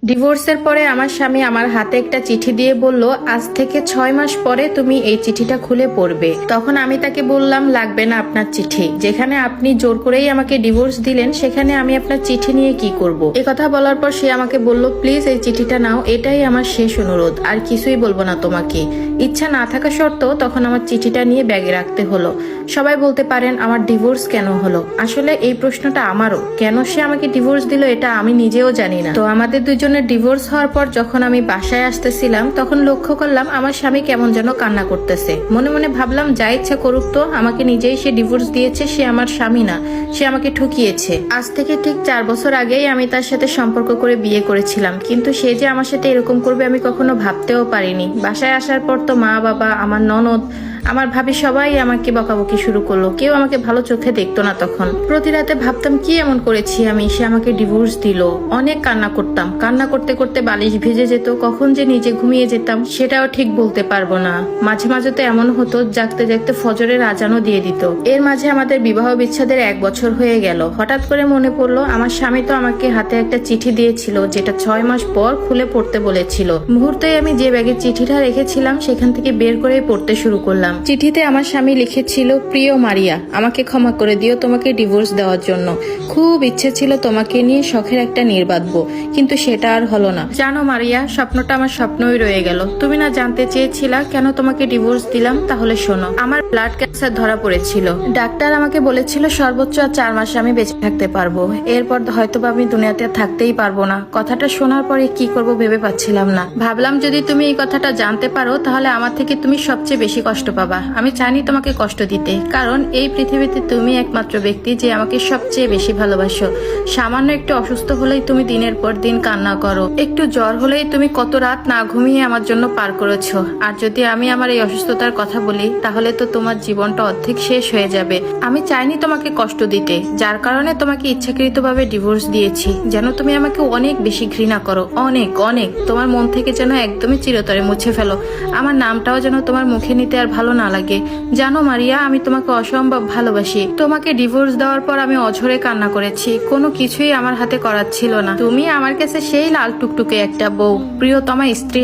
ডিভোর্সের পরে আমার স্বামী আমার হাতে একটা চিঠি দিয়ে বলল, আজ থেকে 6 মাস পরে তুমি এই চিঠিটা খুলে পড়বে। তখন আমি তাকে বললাম, লাগবে না আপনার চিঠি, যেখানে আপনি জোর করেই আমাকে ডিভোর্স দিলেন সেখানে আমি আপনার চিঠি নিয়ে কি করব। এ কথা বলার পর সে আমাকে বলল, প্লিজ এই চিঠিটা নাও, এটাই আমার শেষ অনুরোধ, আর কিছুই বলবো না তোমাকে। ইচ্ছা না থাকা সত্ত্বেও তখন আমার চিঠিটা নিয়ে ব্যাগে রাখতে হলো। সবাই বলতে পারেন আমার ডিভোর্স কেন হলো, আসলে এই প্রশ্নটা আমারও। কেন সে আমাকে ডিভোর্স দিল এটা আমি নিজেও জানি না। তো আমাদের দুজনের ডিভোর্স হওয়ার পর যখন আমি বাসায় আসতেছিলাম তখন লক্ষ্য করলাম আমার স্বামী কেমন যেন কান্না করতেছে। মনে মনে ভাবলাম, যা ইচ্ছা করুক তো, আমাকে নিজেই সে ডিভোর্স দিয়েছে, সে আমার স্বামী না, সে আমাকে ঠকিয়েছে। আজ থেকে ঠিক 4 বছর আগেই আমি তার সাথে সম্পর্ক করে বিয়ে করেছিলাম, কিন্তু সে যে আমার সাথে এরকম করবে আমি কখনো ভাবতেও পারিনি। বাসায় আসার পর তো মা বাবা, আমার ননদ, আমার ভাবি সবাই আমাকে বকাবকি শুরু করলো। কেউ আমাকে ভালো চোখে দেখতো না। তখন প্রতি রাতে ভাবতাম কি এমন করেছি আমি, সে আমাকে ডিভোর্স দিল। অনেক কান্না করতাম, কান্না করতে করতে বালিশ ভিজে যেত, কখন যে নিজে ঘুমিয়ে যেতাম সেটাও ঠিক বলতে পারবো না। মাঝে মাঝে তো এমন হতো জাগতে জাগতে ফজরের আজানও দিয়ে দিত। এর মাঝে আমাদের বিবাহ বিচ্ছেদের 1 বছর হয়ে গেল। হঠাৎ করে মনে পড়লো আমার স্বামী তো আমাকে হাতে একটা চিঠি দিয়েছিল, যেটা 6 মাস পর খুলে পড়তে বলেছিল। মুহূর্তে আমি যে ব্যাগে চিঠিটা রেখেছিলাম সেখান থেকে বের করে পড়তে শুরু করলাম। চিঠিতে আমার স্বামী লিখেছিল, প্রিয় মারিয়া, আমাকে ক্ষমা করে দিও তোমাকে ডিভোর্স দেওয়ার জন্য। খুব ইচ্ছে ছিল তোমাকে নিয়ে শখের একটা বাঁধবো, কিন্তু সেটা আর হলো না। জানো মারিয়া, স্বপ্নটা আমার স্বপ্নই রয়ে গেল। তুমি না জানতে চেয়েছিলা কেন তোমাকে ডিভোর্স দিলাম? তাহলে শোনো, আমার ব্লাড ক্যান্সার ধরা পড়েছিল। ডাক্তার আমাকে বলেছিল সর্বোচ্চ আর 4 মাস আমি বেঁচে থাকতে পারবো, এরপর হয়তো আমি দুনিয়াতে থাকতেই পারবো না। কথাটা শোনার পরে কি করব ভেবে পাচ্ছিলাম না। ভাবলাম যদি তুমি এই কথাটা জানতে পারো তাহলে আমার থেকে তুমি সবচেয়ে বেশি কষ্ট পাবা। আমি চাইনি তোমাকে কষ্ট দিতে, কারণ এই পৃথিবীতে তুমি একমাত্র ব্যক্তি যে আমাকে সবচেয়ে বেশি ভালোবাসো। সামান্য একটু অসুস্থ হলেই তুমি দিনের পর দিন কান্না করো, একটু জ্বর হলেই তুমি কত রাত না ঘুমিয়ে আমার জন্য পার করেছো। আর যদি আমি আমার এই অসুস্থতার কথা বলি তাহলে তো তোমার জীবনটা অর্ধেক শেষ হয়ে যাবে। আমি চাইনি তোমাকে কষ্ট দিতে, যার কারণে তোমাকে ইচ্ছাকৃতভাবে ডিভোর্স দিয়েছি, যেন তুমি আমাকে অনেক বেশি ঘৃণা করো, অনেক অনেক। তোমার মন থেকে যেন একদমই চিরতরে মুছে ফেলো, আমার নামটাও যেন তোমার মুখে নিতে আর ভালো না লাগে। জানো মারিয়া, আমি তোমাকে অসম্ভব ভালোবাসি। তোমাকে ডিভোর্স দেওয়ার পর আমি অঝরে কান্না করেছি, কোনো কিছুই আমার হাতে করার ছিল না। তুমি আমার কাছে সেই লাল টুকটুকে একটা বউ, প্রিয়তমা স্ত্রী।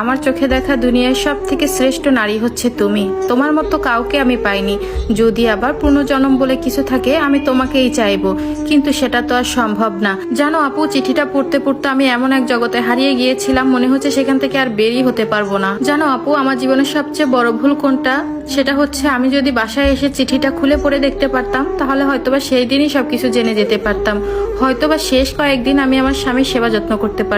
আমার চোখে দেখা দুনিয়ার সব থেকে শ্রেষ্ঠ নারী হচ্ছে তুমি। তোমার মতো কাউকে আমি পাইনি। যদি আবার পুনর্জন্ম বলে কিছু থাকে আমি তোমাকেই চাইবো, কিন্তু সেটা তো আর সম্ভব না। জানো আপু, চিঠিটা পড়তে পড়তে আমি এমন এক জগতে হারিয়ে গিয়েছিলাম, মনে হচ্ছে সেখান থেকে আর বেরিয়ে হতে পারবো না। জানো আপু, আমার জীবনের সবচেয়ে বড় ভুল কোনটা? সেটা হচ্ছে আমি যদি বাসায় এসে চিঠিটা খুলে পড়ে দেখতে পারতাম তাহলে হয়তোবা সেই দিনই সবকিছু জেনে যেতে পারতাম। হয়তোবা শেষ কয়েকদিন আমি আমার স্বামীর সেবা যত্ন করতে পারতাম।